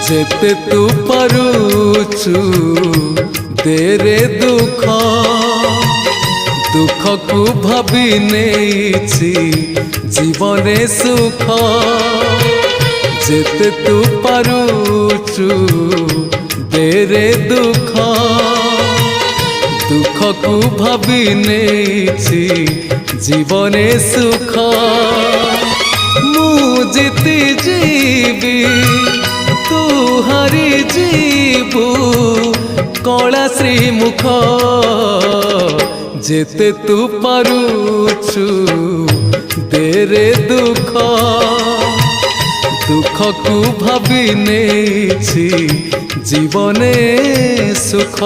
जेते तू पारुचु तेरे दुख दुख को भाभी नेछि जीवने सुख जेते तू पारुचु तेरे दुख दुख को भाभी नेछि जीवने सुख मु जीती जीवी तू हारी जीवु कला श्रीमुख जेते तू पारुचु तेरे दुख दुख को भाभी नेछि जीवने सुख।